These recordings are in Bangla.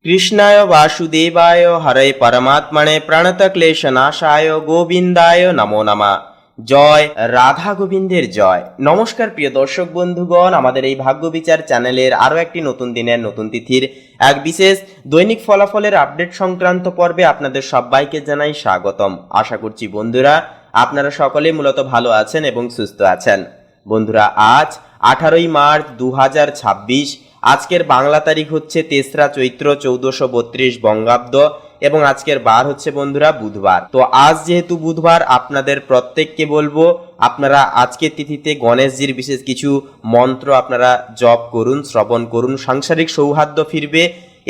কৃষ্ণায় বাসুদেবায় হরে পরমাত্মনে প্রণতক্লেশনাশায় গোবিন্দায় নমো নমঃ। জয় রাধা গোবিন্দের জয়। নমস্কার প্রিয় দর্শক বন্ধুগণ, আমাদের এই ভাগ্য বিচার চ্যানেলের আরও একটি নতুন দিনের নতুন তিথির এক বিশেষ দৈনিক ফলাফলের আপডেট সংক্রান্ত পর্বে আপনাদের সবাইকে জানাই স্বাগতম। আশা করছি বন্ধুরা আপনারা সকলে মূলত ভালো আছেন এবং সুস্থ আছেন। বন্ধুরা আজ 18ই মার্চ 2026, আজকের বাংলা তারিখ হচ্ছে 3রা চৈত্র 1432 বঙ্গাব্দ এবং আজকের বার হচ্ছে বন্ধুরা বুধবার। তো আজ যেহেতু বুধবার, আপনাদের প্রত্যেককে বলবো আপনারা আজকের তিথিতে গণেশজির বিশেষ কিছু মন্ত্র আপনারা জপ করুন, শ্রবণ করুন, সাংসারিক সৌহার্দ্য ফিরবে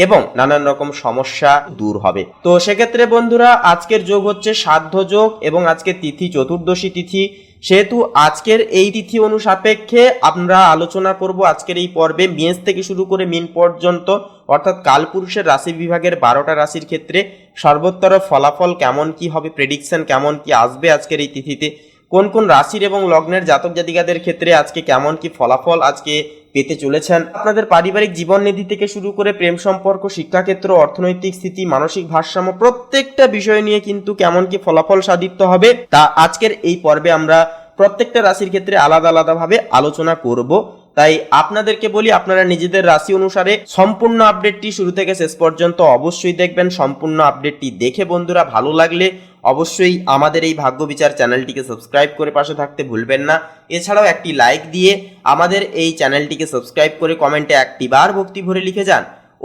এবং নানান রকম সমস্যা দূর হবে। তো সেক্ষেত্রে বন্ধুরা আজকের যোগ হচ্ছে সাধ্য যোগ এবং আজকের তিথি চতুর্দশী তিথি। সেহেতু আজকের এই তিথি অনুসাপেক্ষে আমরা আলোচনা করব আজকের এই পর্বে মেষ থেকে শুরু করে মীন পর্যন্ত, অর্থাৎ কালপুরুষের রাশি বিভাগের 12টা রাশির ক্ষেত্রে সর্বোত্তর ফলাফল কেমন কি হবে, প্রেডিকশন কেমন কি আসবে আজকের এই তিথিতে, কোন কোন রাশির এবং লগ্নের জাতক জাতিকাদের ক্ষেত্রে আজকে কেমন কি ফলাফল আজকে পেতে চলেছেন, আপনাদের পারিবারিক জীবন নিধি থেকে শুরু করে প্রেম সম্পর্ক, শিক্ষাক্ষেত্র, অর্থনৈতিক স্থিতি, মানসিক ভারসাম্য, প্রত্যেকটা বিষয় নিয়ে কিন্তু কেমন কি ফলাফল সাধিত হবে তা আজকের এই পর্বে আমরা প্রত্যেকটা রাশির ক্ষেত্রে আলাদা আলাদাভাবে আলোচনা করব। তাই আপনাদেরকে বলি আপনারা নিজেদের রাশি অনুসারে সম্পূর্ণ আপডেটটি শুরু থেকে শেষ পর্যন্ত অবশ্যই দেখবেন। সম্পূর্ণ আপডেটটি দেখে বন্ধুরা ভালো লাগলে অবশ্যই আমাদের এই ভাগ্য বিচার চ্যানেলটিকে সাবস্ক্রাইব করে পাশে থাকতে ভুলবেন না। এছাড়াও একটি লাইক দিয়ে আমাদের এই চ্যানেলটিকে সাবস্ক্রাইব করে কমেন্টে একটি বার ভক্তি ভরে লিখে যান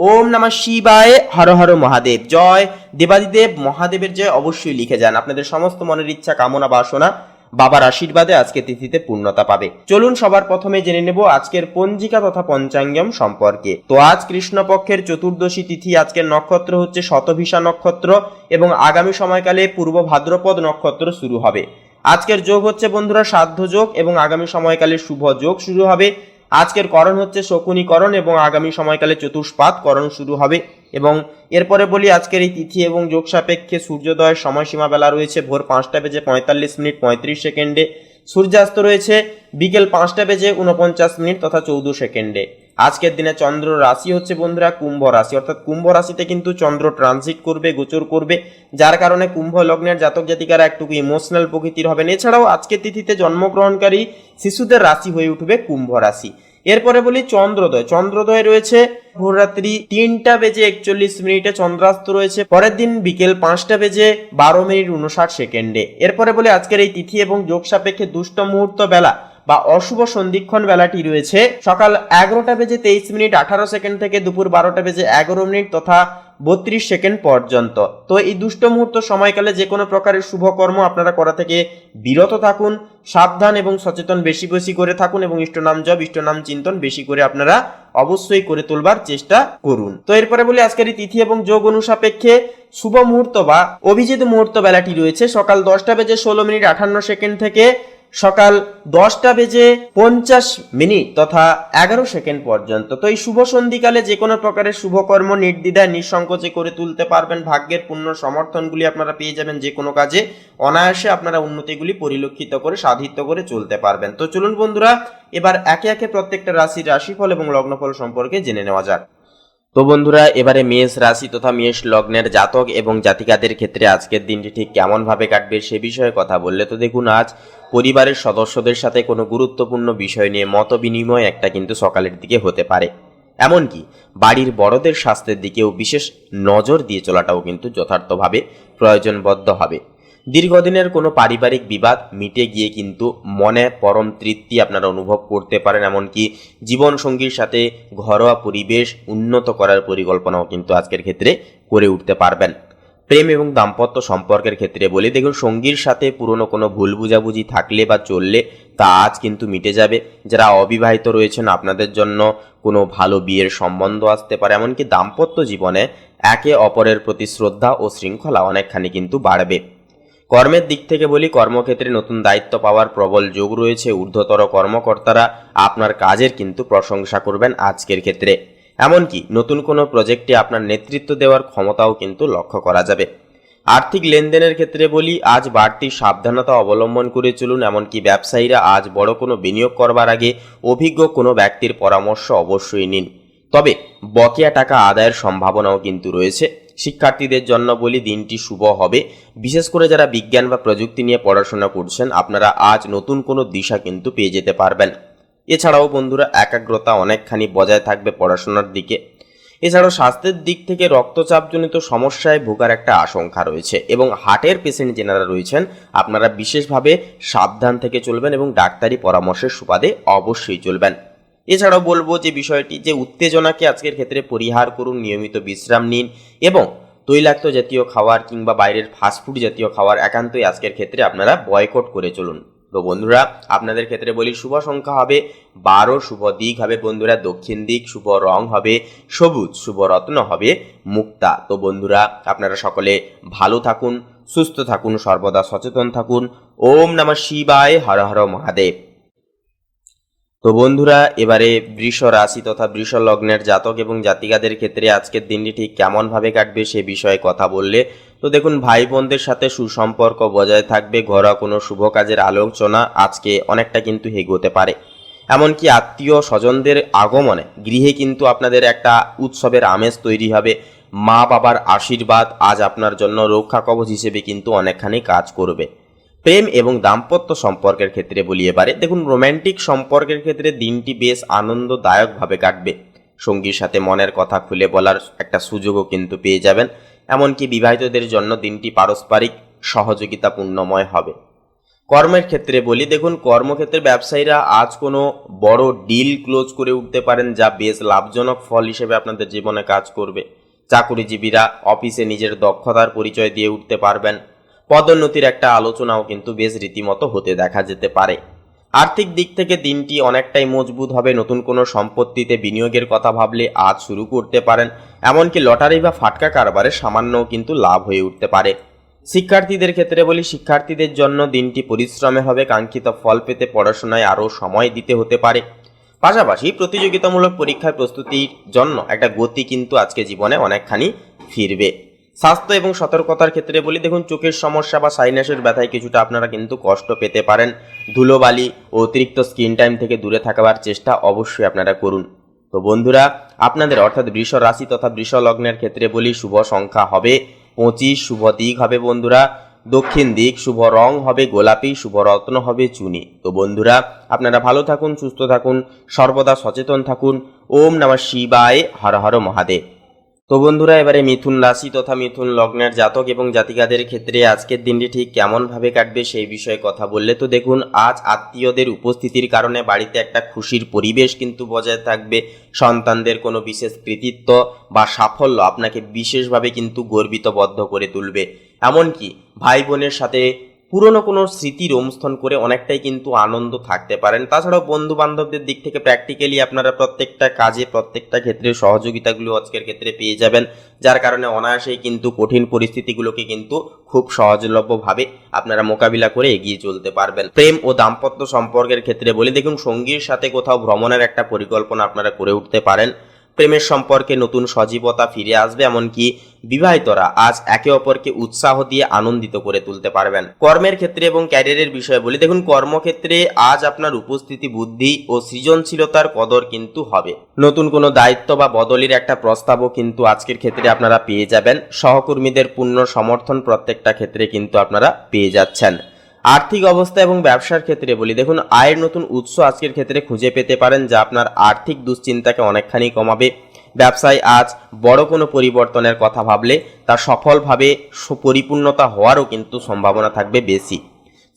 ওম নমঃ শিবায়, হর হর মহাদেব, জয় দেবাদিদেব মহাদেবের জয় অবশ্যই লিখে যান। আপনাদের সমস্ত মনের ইচ্ছা, কামনা, বাসনা বাবার আশীর্বাদে আজকে তিথিতে পূর্ণতা পাবে। চলুন সবার প্রথমে জেনে নেব আজকের পঞ্জিকা তথা পঞ্চাঙ্গম সম্পর্কে। তো আজ কৃষ্ণপক্ষের চতুর্দশী তিথি, আজকের নক্ষত্র হচ্ছে শতভিষা নক্ষত্র এবং আগামী সময়কালে পূর্ব ভাদ্রপদ নক্ষত্র শুরু হবে। আজকের যোগ হচ্ছে বন্ধুরা সাধ্য যোগ এবং আগামী সময়কালে শুভ যোগ শুরু হবে। আজকের করণ হচ্ছে শকুনিকরণ এবং আগামী সময়কালে চতুষ্পাদ করণ শুরু হবে। এবং এরপরে বলি আজকের এই তিথি এবং যোগ সাপেক্ষে সূর্যোদয়ের সময়সীমা বেলা রয়েছে ভোর 5টা বেজে 45 মিনিট 35 সেকেন্ডে, সূর্যাস্ত রয়েছে বিকেল 5টা বেজে 49 মিনিট তথা 14 সেকেন্ডে। আজকের দিনে চন্দ্র রাশি হচ্ছে বন্ধুরা কুম্ভ রাশি, অর্থাৎ কুম্ভ রাশিতে কিন্তু চন্দ্র ট্রানজিট করবে, গোচর করবে, যার কারণে কুম্ভ লগ্নের জাতক জাতিকারা একটু ইমোশনাল প্রকৃতির হবেন। এছাড়াও আজকের তিথিতে জন্মগ্রহণকারী শিশুদের রাশি হয়ে উঠবে কুম্ভ রাশি। এরপরে বলি চন্দ্রোদয়। চন্দ্রোদয় রয়েছে ভোররাত্রি 3টা বেজে 41 মিনিটে, চন্দ্রাস্ত রয়েছে পরের দিন বিকেল 5টা বেজে 12 মিনিট 59 সেকেন্ডে। এরপরে বলি আজকের এই তিথি এবং যোগ সাপেক্ষে দুষ্ট মুহূর্ত বেলা বা অশুভ সন্ধিক্ষণ বেলাটি রয়েছে সকাল 11টা বেজে 23 মিনিট 18 সেকেন্ড থেকে দুপুর 12টা বেজে 11 মিনিট তথা 32 সেকেন্ড পর্যন্ত। তো এই দুষ্ট মুহূর্ত সময়কালে যে কোনো প্রকারের শুভকর্ম আপনারা করা থেকে বিরত থাকুন, সাবধান এবং সচেতন বেশি বেশি করে থাকুন এবং ইষ্টনাম জপ, ইষ্টনাম চিন্তন বেশি করে আপনারা অবশ্যই করে তোলবার চেষ্টা করুন। তো এরপরে বলি আজকের এই তিথি এবং যোগ অনুসাপেক্ষে শুভ মুহূর্ত বা অভিজিৎ মুহূর্ত বেলাটি রয়েছে সকাল 10টা বেজে 16 মিনিট 58 সেকেন্ড থেকে সকাল 10টা বেজে 50 মিনিট তথা 11 সেকেন্ড পর্যন্ত। তো এই শুভ সন্ধিকালে যে কোনো প্রকারের শুভকর্ম নির্দ্বিধায় নিঃসংকোচে করে তুলতে পারবেন। ভাগ্যের পূর্ণ সমর্থনগুলি আপনারা পেয়ে যাবেন, যে কোনো কাজে অনায়াসে আপনারা উন্নতিগুলি পরিলক্ষিত করে সাধিত করে চলতে পারবেন। তো চলুন বন্ধুরা এবার একে একে প্রত্যেকটা রাশির রাশিফল এবং লগ্নফল সম্পর্কে জেনে নেওয়া যাক। তো বন্ধুরা এবারে মেষ রাশি তথা মেষ লগ্নের জাতক এবং জাতিকাদের ক্ষেত্রে আজকের দিনটি ঠিক কেমন ভাবে কাটবে সে বিষয়ে কথা বললে তো দেখুন, আজ পরিবারের সদস্যদের সাথে কোনো গুরুত্বপূর্ণ বিষয় নিয়ে মত বিনিময় একটা কিন্তু সকালের দিকে হতে পারে। এমনকি বাড়ির বড়দের স্বাস্থ্যের দিকেও বিশেষ নজর দিয়ে চলাটাও কিন্তু যথার্থভাবে প্রয়োজনবদ্ধ হবে। দীর্ঘদিনের কোনো পারিবারিক বিবাদ মিটে গিয়ে কিন্তু মনে পরম তৃপ্তি আপনারা অনুভব করতে পারেন। এমনকি জীবনসঙ্গীর সাথে ঘরোয়া পরিবেশ উন্নত করার পরিকল্পনাও কিন্তু আজকের ক্ষেত্রে করে উঠতে পারবেন। প্রেম এবং দাম্পত্য সম্পর্কের ক্ষেত্রে বলি, দেখুন সঙ্গীর সাথে পুরনো কোনো ভুল বুঝাবুঝি থাকলে বা চললে তা আজ কিন্তু মিটে যাবে। যারা অবিবাহিত রয়েছেন আপনাদের জন্য কোনো ভালো বিয়ের সম্বন্ধ আসতে পারে। এমনকি দাম্পত্য জীবনে একে অপরের প্রতি শ্রদ্ধা ও শৃঙ্খলা অনেকখানি কিন্তু বাড়বে। কর্মের দিক থেকে বলি, কর্মক্ষেত্রে নতুন দায়িত্ব পাওয়ার প্রবল যোগ রয়েছে। ঊর্ধ্বতর কর্মকর্তারা আপনার কাজের কিন্তু প্রশংসা করবেন আজকের ক্ষেত্রে। এমনকি নতুন কোনো প্রজেক্টে আপনার নেতৃত্ব দেওয়ার ক্ষমতাও কিন্তু লক্ষ্য করা যাবে। আর্থিক লেনদেনের ক্ষেত্রে বলি, আজ বাড়তি সাবধানতা অবলম্বন করে চলুন। এমনকি ব্যবসায়ীরা আজ বড় কোনো বিনিয়োগ করবার আগে অভিজ্ঞ কোনো ব্যক্তির পরামর্শ অবশ্যই নিন। তবে বকেয়া টাকা আদায়ের সম্ভাবনাও কিন্তু রয়েছে। শিক্ষার্থীদের জন্য বলি দিনটি শুভ হবে। বিশেষ করে যারা বিজ্ঞান বা প্রযুক্তি নিয়ে পড়াশোনা করছেন, আপনারা আজ নতুন কোনো দিশা কিন্তু পেয়ে যেতে পারবেন। এছাড়াও বন্ধুরা একাগ্রতা অনেকখানি বজায় থাকবে পড়াশোনার দিকে। এছাড়াও স্বাস্থ্যের দিক থেকে রক্তচাপজনিত সমস্যায় ভোগার একটা আশঙ্কা রয়েছে এবং হার্টের পেশেন্ট যেনারা রয়েছেন আপনারা বিশেষভাবে সাবধান থেকে চলবেন এবং ডাক্তারি পরামর্শের সুবাদে অবশ্যই চলবেন। এছাড়াও বলবো যে বিষয়টি যে উত্তেজনাকে আজকের ক্ষেত্রে পরিহার করুন, নিয়মিত বিশ্রাম নিন এবং তৈলাক্ত জাতীয় খাবার কিংবা বাইরের ফাস্টফুড জাতীয় খাবার একান্তই আজকের ক্ষেত্রে আপনারা বয়কট করে চলুন। তো বন্ধুরা আপনাদের ক্ষেত্রে বলি শুভ সংখ্যা হবে 12, শুভ দিক হবে বন্ধুরা দক্ষিণ দিক, শুভ রং হবে সবুজ, শুভ রত্ন হবে মুক্তা। তো বন্ধুরা আপনারা সকলে ভালো থাকুন, সুস্থ থাকুন, সর্বদা সচেতন থাকুন। ওম নমঃ শিবায়, হর হর মহাদেব। তো বন্ধুরা এবারে বৃষ রাশি তথা বৃষ লগ্নের জাতক এবং জাতিকাদের ক্ষেত্রে আজকের দিনটি ঠিক কেমনভাবে কাটবে সে বিষয়ে কথা বললে তো দেখুন, ভাই বোনদের সাথে সুসম্পর্ক বজায় থাকবে। ঘরোয়া কোনো শুভ কাজের আলোচনা আজকে অনেকটা কিন্তু এগোতে পারে। এমনকি আত্মীয় স্বজনদের আগমনে গৃহে কিন্তু আপনাদের একটা উৎসবের আমেজ তৈরি হবে। মা বাবার আশীর্বাদ আজ আপনার জন্য রক্ষা কবচ হিসেবে কিন্তু অনেকখানি কাজ করবে। প্রেম এবং দাম্পত্য সম্পর্কের ক্ষেত্রে বলি এবারে দেখুন, রোম্যান্টিক সম্পর্কের ক্ষেত্রে দিনটি বেশ আনন্দদায়কভাবে কাটবে। সঙ্গীর সাথে মনের কথা খুলে বলার একটা সুযোগও কিন্তু পেয়ে যাবেন। এমনকি বিবাহিতদের জন্য দিনটি পারস্পরিক সহযোগিতাপূর্ণময় হবে। কর্মের ক্ষেত্রে বলি দেখুন, কর্মক্ষেত্রে ব্যবসায়ীরা আজ কোনো বড় ডিল ক্লোজ করে উঠতে পারেন, যা বেশ লাভজনক ফল হিসেবে আপনাদের জীবনে কাজ করবে। চাকুরিজীবীরা অফিসে নিজের দক্ষতার পরিচয় দিয়ে উঠতে পারবেন। পদোন্নতির একটা আলোচনাও কিন্তু বেশ রীতিমতো হতে দেখা যেতে পারে। আর্থিক দিক থেকে দিনটি অনেকটাই মজবুত হবে। নতুন কোনো সম্পত্তিতে বিনিয়োগের কথা ভাবলে আজ শুরু করতে পারেন। এমনকি লটারি বা ফাটকা কারবারে সামান্যও কিন্তু লাভ হয়ে উঠতে পারে। শিক্ষার্থীদের ক্ষেত্রে বলি, শিক্ষার্থীদের জন্য দিনটি পরিশ্রমে হবে। কাঙ্ক্ষিত ফল পেতে পড়াশোনায় আরও সময় দিতে হতে পারে। পাশাপাশি প্রতিযোগিতামূলক পরীক্ষার প্রস্তুতির জন্য একটা গতি কিন্তু আজকে জীবনে অনেকখানি ফিরবে। স্বাস্থ্য এবং সতর্কতার ক্ষেত্রে বলি দেখুন, চোখের সমস্যা বা সাইনাসের ব্যথায় কিছুটা আপনারা কিন্তু কষ্ট পেতে পারেন। ধুলোবালি ও অতিরিক্ত স্ক্রিন টাইম থেকে দূরে থাকার চেষ্টা অবশ্যই আপনারা করুন। তো বন্ধুরা আপনাদের অর্থাৎ বৃষ রাশি তথা বৃষ লগ্নের ক্ষেত্রে বলি শুভ সংখ্যা হবে 25, শুভ দিক হবে বন্ধুরা দক্ষিণ দিক, শুভ রং হবে গোলাপি, শুভ রত্ন হবে চুনি। তো বন্ধুরা আপনারা ভালো থাকুন, সুস্থ থাকুন, সর্বদা সচেতন থাকুন। ওম নমঃ শিবায়, হর হর মহাদেব। তো বন্ধুরা এবারে মিথুন রাশি তথা মিথুন লগ্নের জাতক এবং জাতিকাদের ক্ষেত্রে আজকের দিনটি ঠিক কেমনভাবে কাটবে সেই বিষয়ে কথা বললে তো দেখুন, আজ আত্মীয়দের উপস্থিতির কারণে বাড়িতে একটা খুশির পরিবেশ কিন্তু বজায় থাকবে। সন্তানদের কোনো বিশেষ কৃতিত্ব বা সাফল্য আপনাকে বিশেষভাবে কিন্তু গর্বিতবদ্ধ করে তুলবে। এমনকি ভাই বোনের সাথে পুরনো কোনো স্মৃতি রোমস্থন করে অনেকটাই কিন্তু আনন্দ থাকতে পারেন। তাছাড়াও বন্ধু বান্ধবদের দিক থেকে প্র্যাকটিক্যালি আপনারা প্রত্যেকটা কাজে প্রত্যেকটা ক্ষেত্রে সহযোগিতাগুলো আজকের ক্ষেত্রে পেয়ে যাবেন, যার কারণে অনায়াসেই কিন্তু কঠিন পরিস্থিতিগুলোকে কিন্তু খুব সহজলভ্যভাবে আপনারা মোকাবিলা করে এগিয়ে চলতে পারবেন। প্রেম ও দাম্পত্য সম্পর্কের ক্ষেত্রে বলে দেখুন, সঙ্গীর সাথে কোথাও ভ্রমণের একটা পরিকল্পনা আপনারা করে উঠতে পারেন। প্রেমের সম্পর্কে নতুন সজীবতা ফিরে আসবে। এমনকি বিবাহিতরা আজ একে অপরকে উৎসাহ দিয়ে আনন্দিত করে তুলতে পারবেন। কর্মের ক্ষেত্রে এবং ক্যারিয়ারের বিষয়ে বলি দেখুন, কর্মক্ষেত্রে আজ আপনার উপস্থিতি, বুদ্ধি ও সৃজনশীলতার কদর কিন্তু হবে। নতুন কোনো দায়িত্ব বা বদলির একটা প্রস্তাবও কিন্তু আজকের ক্ষেত্রে আপনারা পেয়ে যাবেন। সহকর্মীদের পূর্ণ সমর্থন প্রত্যেকটা ক্ষেত্রে কিন্তু আপনারা পেয়ে যাচ্ছেন। আর্থিক অবস্থা এবং ব্যবসার ক্ষেত্রে বলি দেখুন, আয়ের নতুন উৎস আজকের ক্ষেত্রে খুঁজে পেতে পারেন, যা আপনার আর্থিক দুশ্চিন্তাকে অনেকখানি কমাবে। ব্যবসায় আজ বড় কোনো পরিবর্তনের কথা ভাবলে তা সফলভাবে পরিপূর্ণতা হওয়ারও কিন্তু সম্ভাবনা থাকবে বেশি।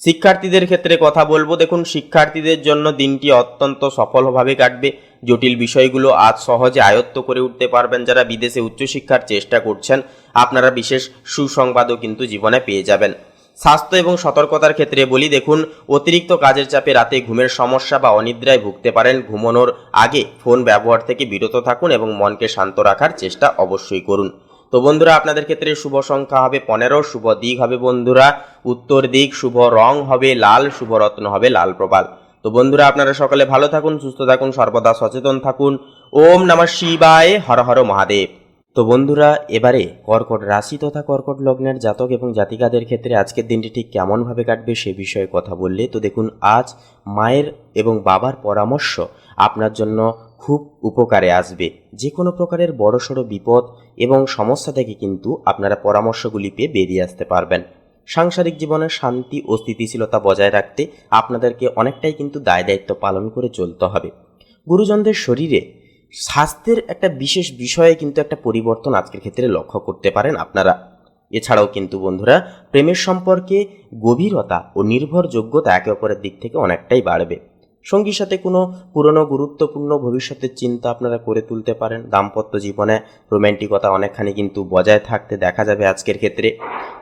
শিক্ষার্থীদের ক্ষেত্রে কথা বলবো দেখুন, শিক্ষার্থীদের জন্য দিনটি অত্যন্ত সফলভাবে কাটবে। জটিল বিষয়গুলো আজ সহজে আয়ত্ত করে উঠতে পারবেন। যারা বিদেশে উচ্চশিক্ষার চেষ্টা করছেন আপনারা বিশেষ সুসংবাদও কিন্তু জীবনে পেয়ে যাবেন। স্বাস্থ্য এবং সতর্কতার ক্ষেত্রে বলি দেখুন, অতিরিক্ত কাজের চাপে রাতে ঘুমের সমস্যা বা অনিদ্রায় ভুগতে পারেন। ঘুমানোর আগে ফোন ব্যবহার থেকে বিরত থাকুন এবং মনকে শান্ত রাখার চেষ্টা অবশ্যই করুন। তো বন্ধুরা আপনাদের ক্ষেত্রে শুভ সংখ্যা হবে 15, শুভ দিক হবে বন্ধুরা উত্তর দিক, শুভ রং হবে লাল, শুভ রত্ন হবে লাল প্রবাল। তো বন্ধুরা আপনারা সকলে ভালো থাকুন, সুস্থ থাকুন, সর্বদা সচেতন থাকুন। ওম নমঃ শিবায়, হর হর মহাদেব। তো বন্ধুরা, এবারে কর্কট রাশি তথা কর্কট লগ্নের জাতক এবং জাতিকাদের ক্ষেত্রে আজকের দিনটি ঠিক কেমনভাবে কাটবে সে বিষয়ে কথা বললে তো দেখুন, আজ মায়ের এবং বাবার পরামর্শ আপনার জন্য খুব উপকারে আসবে। যে কোনো প্রকারের বড়সড় বিপদ এবং সমস্যা থেকে কিন্তু আপনারা পরামর্শগুলি পেয়ে বেরিয়ে আসতে পারবেন। সাংসারিক জীবনে শান্তি ও স্থিতিশীলতা বজায় রাখতে আপনাদেরকে অনেকটাই কিন্তু দায় দায়িত্ব পালন করে চলতে হবে। গুরুজনদের শরীরে স্বাস্থ্যের একটা বিশেষ বিষয়ে কিন্তু একটা পরিবর্তন আজকের ক্ষেত্রে লক্ষ্য করতে পারেন আপনারা। এছাড়াও কিন্তু বন্ধুরা, প্রেমের সম্পর্কে গভীরতা ও নির্ভরযোগ্যতা একে অপরের দিক থেকে অনেকটাই বাড়বে। সঙ্গীর সাথে কোনো পুরনো গুরুত্বপূর্ণ ভবিষ্যতের চিন্তা আপনারা করে তুলতে পারেন। দাম্পত্য জীবনে রোম্যান্টিকতা অনেকখানি কিন্তু বজায় থাকতে দেখা যাবে আজকের ক্ষেত্রে।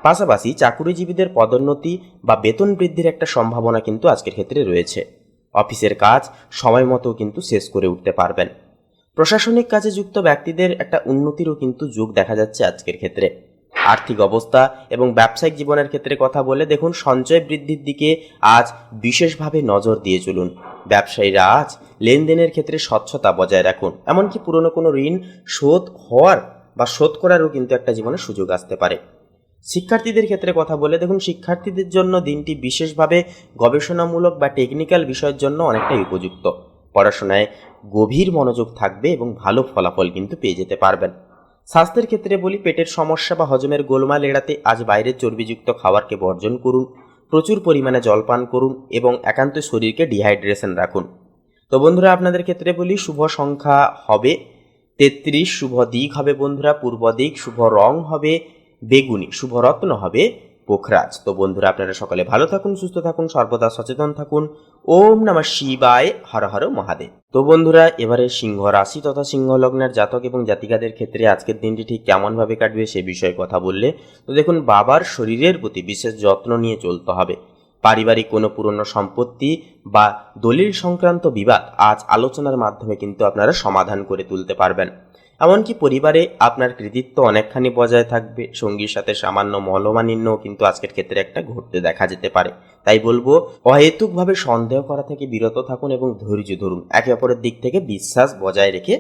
পাশাপাশি চাকুরিজীবীদের পদোন্নতি বা বেতন বৃদ্ধির একটা সম্ভাবনা কিন্তু আজকের ক্ষেত্রে রয়েছে। অফিসের কাজ সময় মতো কিন্তু শেষ করে উঠতে পারবেন। প্রশাসনিক কাজে যুক্ত ব্যক্তিদের একটা উন্নতিরও কিন্তু যোগ দেখা যাচ্ছে আজকের ক্ষেত্রে। আর্থিক অবস্থা এবং ব্যবসায়িক জীবনের ক্ষেত্রে কথা বলে দেখুন, সঞ্চয় বৃদ্ধির দিকে আজ বিশেষভাবে নজর দিয়ে চলুন। ব্যবসায়ীরা আজ লেনদেনের ক্ষেত্রে স্বচ্ছতা বজায় রাখুন। এমনকি পুরনো কোনো ঋণ শোধ হওয়ার বা শোধ করারও কিন্তু একটা জীবনে সুযোগ আসতে পারে। শিক্ষার্থীদের ক্ষেত্রে কথা বলে দেখুন, শিক্ষার্থীদের জন্য দিনটি বিশেষভাবে গবেষণামূলক বা টেকনিক্যাল বিষয়ের জন্য অনেকটাই উপযুক্ত। পড়াশোনায় গভীর মনোযোগ থাকবে এবং ভালো ফলাফল কিন্তু পেয়ে যেতে পারবেন। স্বাস্থ্যের ক্ষেত্রে বলি, পেটের সমস্যা বা হজমের গোলমাল এড়াতে আজ বাইরের চর্বিযুক্ত খাবারকে বর্জন করুন। প্রচুর পরিমাণে জল পান করুন এবং একান্ত শরীরকে ডিহাইড্রেশন রাখুন। তো বন্ধুরা, আপনাদের ক্ষেত্রে বলি, শুভ সংখ্যা হবে 33, শুভ দিক হবে বন্ধুরা পূর্ব দিক, শুভ রং হবে বেগুনি, শুভ রত্ন হবে পোখরাজ। তো বন্ধুরা, আপনারা সকলে ভালো থাকুন, সুস্থ থাকুন, সর্বদা সচেতন থাকুন। ওম নমঃ শিবায়, হর হর মহাদেব। তো বন্ধুরা, এবারে সিংহ রাশি তথা সিংহ লগ্নের জাতক এবং জাতিকাদের ক্ষেত্রে আজকের দিনটি ঠিক কেমনভাবে কাটবে সে বিষয়ে কথা বললে তো দেখুন, বাবার শরীরের প্রতি বিশেষ যত্ন নিয়ে চলতে হবে। পারিবারিক কোনো পুরনো সম্পত্তি বা দলিল সংক্রান্ত বিবাদ আজ আলোচনার মাধ্যমে কিন্তু আপনারা সমাধান করে তুলতে পারবেন। এমনকি পরিবারে আপনার কৃতিত্ব অনেকখানি বজায় থাকবে। সঙ্গীর সাথে সামান্য মলমালিন্যও কিন্তু আজকের ক্ষেত্রে একটা ঘটতে দেখা যেতে পারে। তাই বলবো, অহেতুকভাবে সন্দেহ করা থেকে বিরত থাকুন এবং ধৈর্য ধরুন। একে অপরের দিক থেকে বিশ্বাস বজায় রেখে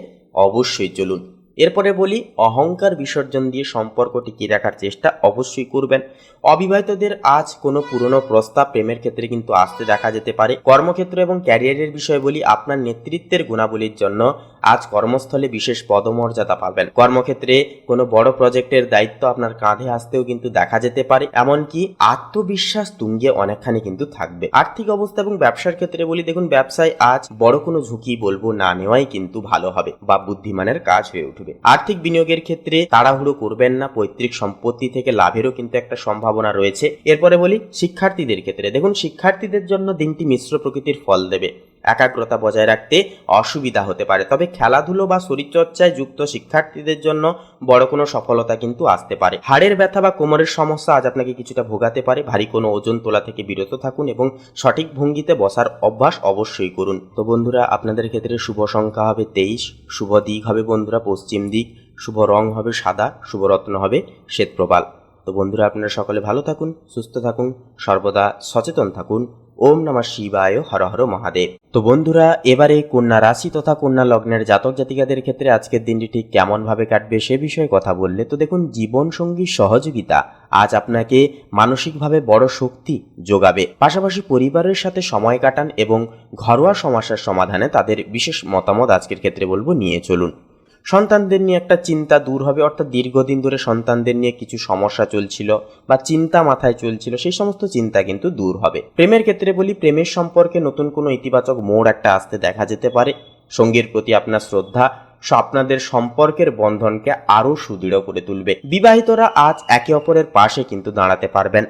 অবশ্যই চলুন। এরপরে বলি, অহংকার বিসর্জন দিয়ে সম্পর্ক টিকিয়ে রাখার চেষ্টা অবশ্যই করবেন। অবিবাহিতদের আজ কোনো পুরনো প্রস্তাব প্রেমের ক্ষেত্রে কিন্তু আসতে দেখা যেতে পারে। কর্মক্ষেত্র এবং ক্যারিয়ারের বিষয়ে বলি, আপনার নেতৃত্বের গুণাবলীর জন্য আজ কর্মস্থলে বিশেষ পদমর্যাদা পাবেন। কর্মক্ষেত্রে কোনো বড় প্রজেক্টের দায়িত্ব আপনার কাঁধে আসতেও কিন্তু দেখা যেতে পারে। এমনকি আত্মবিশ্বাস তুঙ্গে অনেকখানি কিন্তু থাকবে। আর্থিক অবস্থা এবং ব্যবসার ক্ষেত্রে বলি, দেখুন ব্যবসায় আজ বড় কোনো ঝুঁকি বলবো না নেওয়াই কিন্তু ভালো হবে বা বুদ্ধিমানের কাজ হয়ে উঠবে। আর্থিক বিনিয়োগের ক্ষেত্রে তাড়াহুড়ো করবেন না। পৈতৃক সম্পত্তি থেকে লাভেরও কিন্তু একটা সম্ভাবনা রয়েছে। এরপরে বলি, শিক্ষার্থীদের ক্ষেত্রে দেখুন, শিক্ষার্থীদের জন্য দিনটি মিশ্র প্রকৃতির ফল দেবে। একাগ্রতা বজায় রাখতে অসুবিধা হতে পারে, তবে খেলাধুলো বা শরীরচর্চায় যুক্ত শিক্ষার্থীদের জন্য বড় কোনো সফলতা কিন্তু আসতে পারে। হাড়ের ব্যথা বা কোমরের সমস্যা আজ আপনাকে কিছুটা ভোগাতে পারে। ভারী কোনো ওজন তোলা থেকে বিরত থাকুন এবং সঠিক ভঙ্গিতে বসার অভ্যাস অবশ্যই করুন। তো বন্ধুরা, আপনাদের ক্ষেত্রে শুভ সংখ্যা হবে 23, শুভ দিক হবে বন্ধুরা পশ্চিম দিক, শুভ রং হবে সাদা, শুভ রত্ন হবে শ্বেতপ্রবাল। তো বন্ধুরা, আপনারা সকলে ভালো থাকুন, সুস্থ থাকুন, সর্বদা সচেতন থাকুন। ওম নমঃ শিবায়, হর হর মহাদেব। তো বন্ধুরা, এবারে কন্যা রাশি তথা কন্যা লগ্নের জাতক জাতিকাদের ক্ষেত্রে আজকের দিনটি ঠিক কেমনভাবে কাটবে সে বিষয়ে কথা বললে তো দেখুন, জীবনসঙ্গীর সহযোগিতা আজ আপনাকে মানসিকভাবে বড় শক্তি যোগাবে। পাশাপাশি পরিবারের সাথে সময় কাটান এবং ঘরোয়া সমস্যার সমাধানে তাদের বিশেষ মতামত আজকের ক্ষেত্রে বলবো নিয়ে চলুন। সন্তানদের নিয়ে একটা চিন্তা দূর হবে, অর্থাৎ দীর্ঘদিন ধরে সন্তানদের নিয়ে কিছু সমস্যা চলছিল বা চিন্তা মাথায় চলছিল, সেই সমস্ত চিন্তা কিন্তু দূর হবে। প্রেমের ক্ষেত্রে বলি, প্রেমের সম্পর্কে নতুন কোনো ইতিবাচক মোড় একটা আসতে দেখা যেতে পারে। সঙ্গীর প্রতি আপনার শ্রদ্ধা আপনাদের সম্পর্কের বন্ধনকে আরও সুদৃঢ় করে তুলবে। বিবাহিতরা আজ একে অপরের পাশে কিন্তু দাঁড়াতে পারবেন।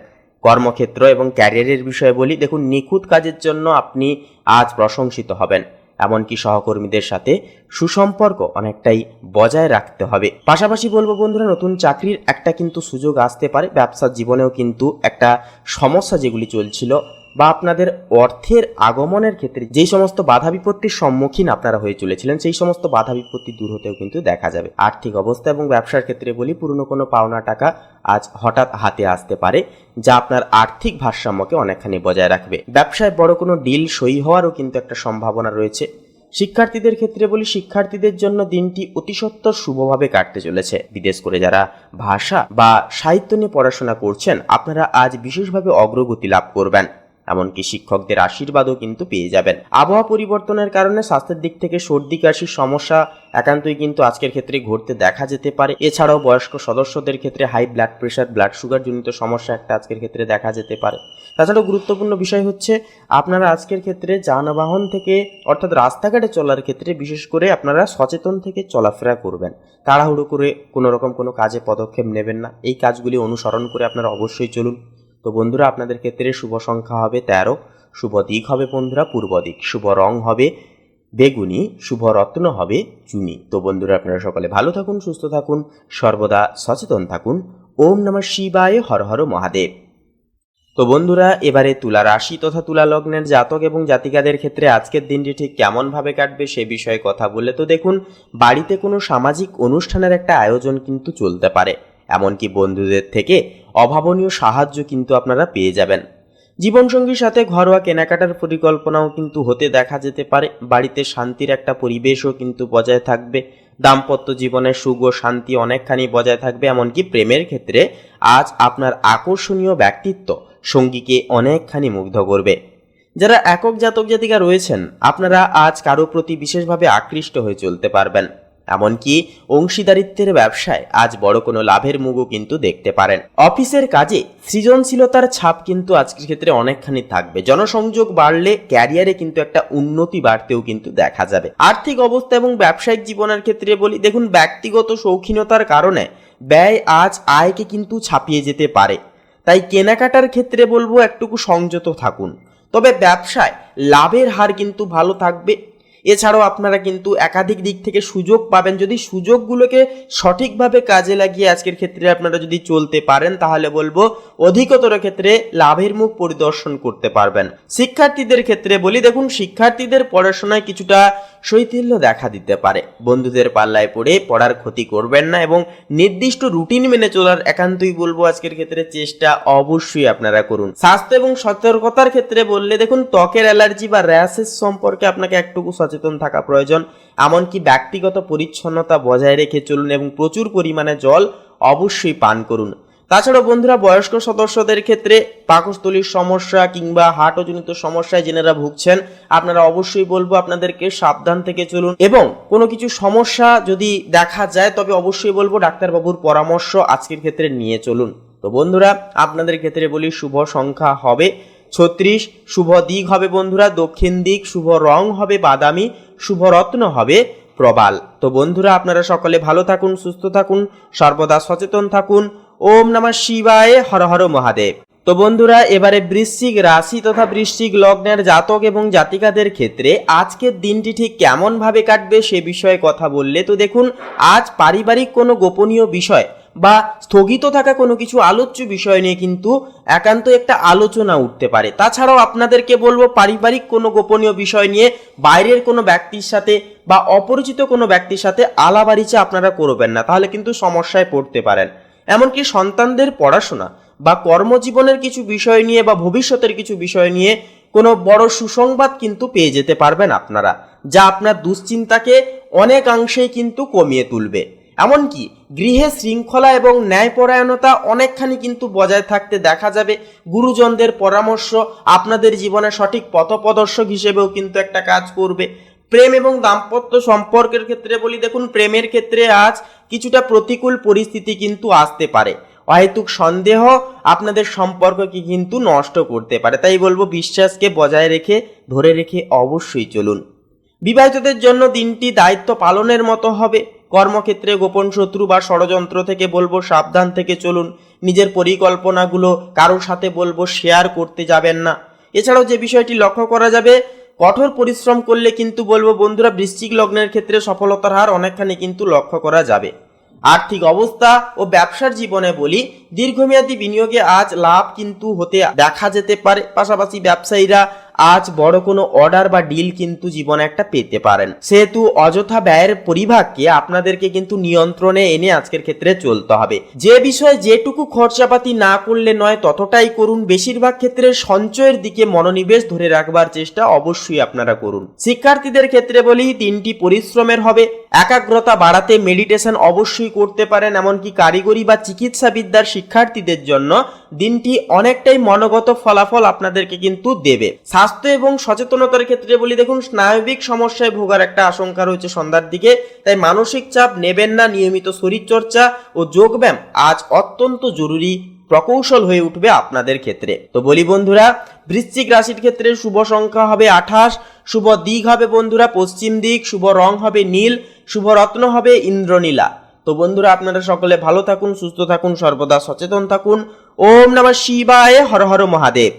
কর্মক্ষেত্র এবং ক্যারিয়ারের বিষয়ে বলি, দেখুন নিখুঁত কাজের জন্য আপনি আজ প্রশংসিত হবেন। এমনকি সহকর্মীদের সাথে সুসম্পর্ক অনেকটাই বজায় রাখতে হবে। পাশাপাশি বলবো বন্ধুরা, নতুন চাকরির একটা কিন্তু সুযোগ আসতে পারে। ব্যবসার জীবনেও কিন্তু একটা সমস্যা যেগুলি চলছিল বা আপনাদের অর্থের আগমনের ক্ষেত্রে যেই সমস্ত বাধা বিপত্তির সম্মুখীন আপনারা হয়ে চলেছিলেন, সেই সমস্ত বাধা বিপত্তি দূর হতেও কিন্তু দেখা যাবে। আর্থিক অবস্থা এবং ব্যবসার ক্ষেত্রে বলি, পুরনো কোনো পাওনা টাকা আজ হঠাৎ হাতে আসতে পারে, যা আপনার আর্থিক ভারসাম্যকে অনেকখানি বজায় রাখবে। ব্যবসায় বড় কোনো ডিল সই হওয়ারও কিন্তু একটা সম্ভাবনা রয়েছে। শিক্ষার্থীদের ক্ষেত্রে বলি, শিক্ষার্থীদের জন্য দিনটি অতিসত্বর শুভভাবে কাটতে চলেছে। বিশেষ করে যারা ভাষা বা সাহিত্য নিয়ে পড়াশোনা করছেন, আপনারা আজ বিশেষভাবে অগ্রগতি লাভ করবেন। এমনকি শিক্ষকদের আশীর্বাদও কিন্তু পেয়ে যাবেন। আবহাওয়া পরিবর্তনের কারণে স্বাস্থ্যের দিক থেকে সর্দি কাশির সমস্যা একান্তই কিন্তু আজকের ক্ষেত্রে ঘটতে দেখা যেতে পারে। এছাড়াও বয়স্ক সদস্যদের ক্ষেত্রে high blood pressure, blood sugar জনিত সমস্যা একটা আজকের ক্ষেত্রে দেখা যেতে পারে। তাছাড়াও গুরুত্বপূর্ণ বিষয় হচ্ছে আপনারা আজকের ক্ষেত্রে যানবাহন থেকে অর্থাৎ রাস্তাঘাটে চলার ক্ষেত্রে বিশেষ করে আপনারা সচেতন থেকে চলাফেরা করবেন। তাড়াহুড়ো করে কোনো রকম কোনো কাজে পদক্ষেপ নেবেন না। এই কাজগুলি অনুসরণ করে আপনারা অবশ্যই চলুন। তো বন্ধুরা, আপনাদের ক্ষেত্রে শুভ সংখ্যা হবে 13, শুভ দিক হবে বন্ধুরা পূর্ব দিক, শুভ রং হবে বেগুনি, শুভ রত্ন হবে চুনি। তো বন্ধুরা, আপনারা সকলে ভালো থাকুন, সুস্থ থাকুন, সর্বদা সচেতন থাকুন। ওম নমঃ শিবায়, হর হর মহাদেব। তো বন্ধুরা, এবারে তুলা রাশি তথা তুলা লগ্নের জাতক এবং জাতিকাদের ক্ষেত্রে আজকের দিনটি ঠিক কেমন ভাবে কাটবে সে বিষয়ে কথা বললে তো দেখুন, বাড়িতে কোনো সামাজিক অনুষ্ঠানের একটা আয়োজন কিন্তু চলতে পারে। এমনকি বন্ধুদের থেকে অভাবনীয় সাহায্য কিন্তু আপনারা পেয়ে যাবেন। জীবনসঙ্গীর সাথে ঘরোয়া কেনাকাটার পরিকল্পনাও কিন্তু হতে দেখা যেতে পারে। বাড়িতে শান্তির একটা পরিবেশও কিন্তু বজায় থাকবে। দাম্পত্য জীবনের সুখ ও শান্তি অনেকখানি বজায় থাকবে। এমনকি প্রেমের ক্ষেত্রে আজ আপনার আকর্ষণীয় ব্যক্তিত্ব সঙ্গীকে অনেকখানি মুগ্ধ করবে। যারা একক জাতক জাতিকা রয়েছেন, আপনারা আজ কারো প্রতি বিশেষভাবে আকৃষ্ট হয়ে চলতে পারবেন। এমনকি অংশীদারিত্বের ব্যবসায় আজ বড় কোনো লাভের মুখও কিন্তু দেখতে পারেন। অফিসের কাজে সৃজনশীলতার ছাপ কিন্তু আজকের ক্ষেত্রে অনেকখানি থাকবে। জনসংযোগ বাড়লে ক্যারিয়ারে কিন্তু একটা উন্নতি বাড়তেও কিন্তু দেখা যাবে। আর্থিক অবস্থা এবং ব্যবসায়িক জীবনের ক্ষেত্রে বলি, দেখুন ব্যক্তিগত শৌখিনতার কারণে ব্যয় আজ আয়কে কিন্তু ছাপিয়ে যেতে পারে। তাই কেনাকাটার ক্ষেত্রে বলবো একটুকু সংযত থাকুন। তবে ব্যবসায় লাভের হার কিন্তু ভালো থাকবে। এছাড়াও আপনারা কিন্তু একাধিক দিক থেকে সুযোগ পাবেন। যদি সুযোগগুলোকে সঠিকভাবে কাজে লাগিয়ে আজকের ক্ষেত্রে আপনারা যদি চলতে পারেন, তাহলে বলবো অধিকতর ক্ষেত্রে লাভের মুখ পরিদর্শন করতে পারবেন। শিক্ষার্থীদের ক্ষেত্রে বলি, দেখুন শিক্ষার্থীদের পড়াশোনায় কিছুটা শৈথিল্য দেখা দিতে পারে। বন্ধুদের পাল্লায় পড়ে পড়ার ক্ষতি করবেন না এবং নির্দিষ্ট রুটিন মেনে চলার একান্তই বলবো আজকের ক্ষেত্রে চেষ্টা অবশ্যই আপনারা করুন। স্বাস্থ্য এবং সতর্কতার ক্ষেত্রে বললে, দেখুন ত্বকের অ্যালার্জি বা র্যাশেস সম্পর্কে আপনাকে একটুকু সচেতন থাকা প্রয়োজন। এমনকি ব্যক্তিগত পরিচ্ছন্নতা বজায় রেখে চলুন এবং প্রচুর পরিমাণে জল অবশ্যই পান করুন। তাছাড়াও বন্ধুরা, বয়স্ক সদস্যদের ক্ষেত্রে পাকস্থলীর সমস্যা কিংবা হার্টজনিত সমস্যায় যেনারা ভুগছেন, আপনারা অবশ্যই বলবো আপনাদেরকে সাবধান থেকে চলুন এবং কোনো কিছু সমস্যা যদি দেখা যায় তবে অবশ্যই বলবো ডাক্তারবাবুর পরামর্শ আজকের ক্ষেত্রে নিয়ে চলুন। তো বন্ধুরা, আপনাদের ক্ষেত্রে বলি শুভ সংখ্যা হবে 36, শুভ দিক হবে বন্ধুরা দক্ষিণ দিক, শুভ রং হবে বাদামি, শুভ রত্ন হবে প্রবাল। তো বন্ধুরা, আপনারা সকলে ভালো থাকুন, সুস্থ থাকুন, সর্বদা সচেতন থাকুন। ওম নমঃ শিবায়, হর হর মহাদেব। তো বন্ধুরা, এবারে বৃশ্চিক রাশি তথা বৃশ্চিক লগ্নের জাতক এবং জাতিকাদের ক্ষেত্রে আজকের দিনটি ঠিক কেমন ভাবে কাটবে সে বিষয়ে কথা বললে তো দেখুন, আজ পারিবারিক কোনো গোপনীয় বিষয় বা স্থগিত থাকা কোনো কিছু আলোচ্য বিষয় নিয়ে কিন্তু একান্ত একটা আলোচনা উঠতে পারে। তাছাড়াও আপনাদেরকে বলবো, পারিবারিক কোনো গোপনীয় বিষয় নিয়ে বাইরের কোনো ব্যক্তির সাথে বা অপরিচিত কোনো ব্যক্তির সাথে আলাবারিচা আপনারা করবেন না, তাহলে কিন্তু সমস্যায় পড়তে পারেন। এমনকি সন্তানদের পড়াশোনা বা কর্মজীবনের কিছু বিষয় নিয়ে বা ভবিষ্যতের কিছু বিষয় নিয়ে কোনো বড় সুসংবাদ কিন্তু পেয়ে যেতে পারবেন আপনারা, যা আপনার দুশ্চিন্তাকে অনেকাংশেই কিন্তু কমিয়ে তুলবে। এমনকি গৃহে শৃঙ্খলা এবং ন্যায়পরায়ণতা অনেকখানি কিন্তু বজায় থাকতে দেখা যাবে। গুরুজনদের পরামর্শ আপনাদের জীবনে সঠিক পথপ্রদর্শক হিসেবেও কিন্তু একটা কাজ করবে। প্রেম এবং দাম্পত্য সম্পর্কের ক্ষেত্রে বলি, দেখুন প্রেমের ক্ষেত্রে আজ কিছুটা প্রতিকূল পরিস্থিতি কিন্তু আসতে পারে। অহেতুক সন্দেহ আপনাদের সম্পর্ককে কিন্তু নষ্ট করতে পারে। তাই বলবো বিশ্বাসকে বজায় রেখে ধরে রেখে অবশ্যই চলুন। বিবাহিতদের জন্য দিনটি দায়িত্ব পালনের মতো হবে। কর্মক্ষেত্রে গোপন শত্রু বা ষড়যন্ত্র থেকে বলবো সাবধান থেকে চলুন। নিজের পরিকল্পনাগুলো কারোর সাথে বলবো শেয়ার করতে যাবেন না। এছাড়াও যে বিষয়টি লক্ষ্য করা যাবে, কঠোর পরিশ্রম করলে কিন্তু বলবো বন্ধুরা বৃশ্চিক লগ্নের ক্ষেত্রে সফলতার হার অনেকখানি কিন্তু লক্ষ্য করা যাবে। আর্থিক অবস্থা ও ব্যবসার জীবনে বলি, দীর্ঘমেয়াদী বিনিয়োগে আজ লাভ কিন্তু হতে দেখা যেতে পারে। পাশাপাশি ব্যবসায়ীরা আজ বড় কোনো অর্ডার বা ডিল কিন্তু জীবনে একটা পেতে পারেন। সেহেতু অযথা ব্যয়ের পরিভাগকে আপনাদেরকে কিন্তু নিয়ন্ত্রণে এনে আজকের ক্ষেত্রে চলতে হবে। যে বিষয়ে যেটুকু খরচাপাতি না করলে নয় ততটাই করুন। বেশিরভাগ ক্ষেত্রে সঞ্চয়ের দিকে মনোনিবেশ ধরে রাখবার চেষ্টা অবশ্যই আপনারা করুন। শিক্ষার্থীদের ক্ষেত্রে বলি, দিনটি পরিশ্রমের হবে। একাগ্রতা বাড়াতে মেডিটেশন অবশ্যই করতে পারেন। এমনকি কারিগরি বা চিকিৎসা বিদ্যার শিক্ষার্থীদের জন্য দিনটি অনেকটাই মনোগত ফলাফল আপনাদেরকে কিন্তু দেবে। স্বাস্থ্য এবং সচেতনতার ক্ষেত্রে বলি, দেখুন স্নায়বিক সমস্যায় ভোগার একটা আশঙ্কা রয়েছে সন্ধ্যার দিকে, তাই মানসিক চাপ নেবেন না। নিয়মিত শরীরচর্চা ও যোগব্যায়াম আজ অত্যন্ত জরুরি প্রকৌশল হয়ে উঠবে আপনাদের ক্ষেত্রে। তো বলি বন্ধুরা, বৃশ্চিক রাশির ক্ষেত্রে শুভ সংখ্যা হবে 28, শুভ দিক হবে বন্ধুরা পশ্চিম দিক, শুভ রং হবে নীল, শুভ রত্ন হবে ইন্দ্রনীলা। তো বন্ধুরা, আপনারা সকলে ভালো থাকুন, সুস্থ থাকুন, সর্বদা সচেতন থাকুন। ওম নমঃ শিবায়, হর হর মহাদেব।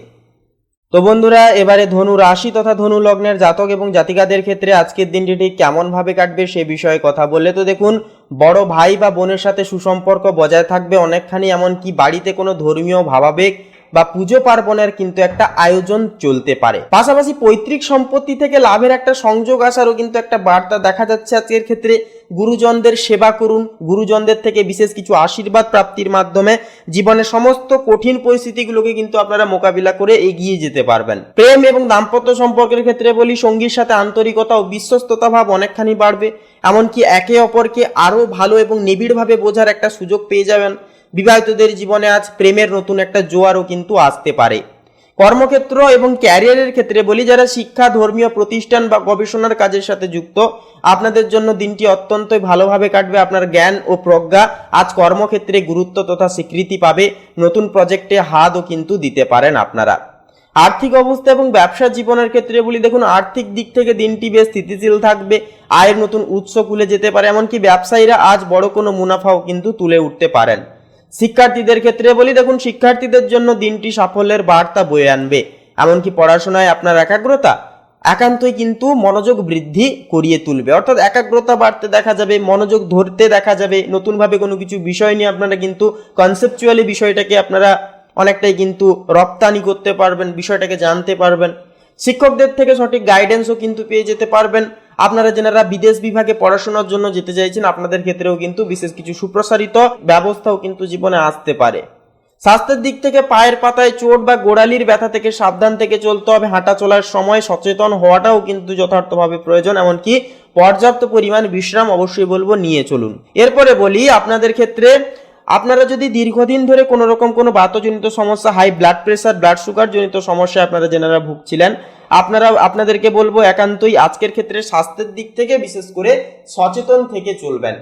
তো বন্ধুরা, এবারে ধনু রাশি তথা ধনু লগ্নের জাতক এবং জাতিকাদের ক্ষেত্রে আজকের দিনটি ঠিক কেমন ভাবে কাটবে সে বিষয়ে কথা বললে তো দেখুন, বড় ভাই বা বোনের সাথে সুসম্পর্ক বজায় থাকবে অনেকখানি। এমনকি বাড়িতে কোনো ধর্মীয় ভাবাবেগ বা পুজো পার্বণের কিন্তু একটা আয়োজন চলতে পারে। পাশাপাশি পৈতৃক সম্পত্তি থেকে লাভের একটা সংযোগ আসারও কিন্তু একটা বার্তা দেখা যাচ্ছে আজকের ক্ষেত্রে। গুরুজনদের সেবা করুন। গুরুজনদের থেকে বিশেষ কিছু আশীর্বাদ প্রাপ্তির মাধ্যমে জীবনের সমস্ত কঠিন পরিস্থিতিগুলোকে কিন্তু আপনারা মোকাবিলা করে এগিয়ে যেতে পারবেন। প্রেম এবং দাম্পত্য সম্পর্কের ক্ষেত্রে বলি, সঙ্গীর সাথে আন্তরিকতা ও বিশ্বস্ততা ভাব অনেকখানি বাড়বে। এমনকি একে অপরকে আরো ভালো এবং নিবিড়ভাবে বোঝার একটা সুযোগ পেয়ে যাবেন। বিবাহিতদের জীবনে আজ প্রেমের নতুন একটা জোয়ারও কিন্তু আসতে পারে। কর্মক্ষেত্র এবং ক্যারিয়ারের ক্ষেত্রে বলি, যারা শিক্ষা, ধর্মীয় প্রতিষ্ঠান বা গবেষণার কাজের সাথে যুক্ত, আপনাদের জন্য দিনটি অত্যন্তই ভালোভাবে কাটবে। আপনার জ্ঞান ও প্রজ্ঞা আজ কর্মক্ষেত্রে গুরুত্ব তথা স্বীকৃতি পাবে। নতুন প্রজেক্টে হাতও কিন্তু দিতে পারেন আপনারা। আর্থিক অবস্থা এবং ব্যবসা জীবনের ক্ষেত্রে বলি, দেখুন আর্থিক দিক থেকে দিনটি বেশ স্থিতিশীল থাকবে। আয়ের নতুন উৎস খুলে যেতে পারে। এমনকি ব্যবসায়ীরা আজ বড় কোনো মুনাফাও কিন্তু তুলে উঠতে পারেন। শিক্ষার্থীদের ক্ষেত্রে বলি, দেখুন শিক্ষার্থীদের জন্য দিনটি সাফল্যের বার্তা বয়ে আনবে। এমনকি পড়াশোনায় আপনার একাগ্রতা একান্তই কিন্তু মনোযোগ বৃদ্ধি করিয়ে তুলবে। অর্থাৎ একাগ্রতা বাড়তে দেখা যাবে, মনোযোগ ধরতে দেখা যাবে। নতুনভাবে কোনো কিছু বিষয় নিয়ে আপনারা কিন্তু কনসেপচুয়ালি বিষয়টাকে আপনারা অনেকটাই কিন্তু রপ্তানি করতে পারবেন, বিষয়টাকে জানতে পারবেন। শিক্ষকদের থেকে সঠিক গাইডেন্সও কিন্তু পেয়ে যেতে পারবেন। আপনারা যারা বিদেশ বিভাগে পড়াশোনার জন্য যেতে চাইছেন, আপনাদের ক্ষেত্রেও কিন্তু বিশেষ কিছু সুপ্রসারিত ব্যবস্থাও কিন্তু জীবনে আসতে পারে। স্বাস্থ্যের দিক থেকে পায়ের পাতায় চোট বা গোড়ালির ব্যথা থেকে সাবধান থেকে চলতে হবে। হাঁটা চলার সময় সচেতন হওয়াটাও কিন্তু যথার্থভাবে প্রয়োজন। এমনকি পর্যাপ্ত পরিমাণ বিশ্রাম অবশ্যই বলবো নিয়ে চলুন। এরপরে বলি, আপনাদের ক্ষেত্রে আপনারা যদি দীর্ঘদিন ধরে কোনো রকম কোনো বাতজনিত সমস্যা, high blood pressure, blood sugar জনিত সমস্যা আপনারা যারা ভুগছিলেন, আপনাদেরকে বলবো একান্তই আজকের ক্ষেত্রে স্বাস্থ্যের দিক থেকে বিশেষ করে সচেতন থেকে চলবেন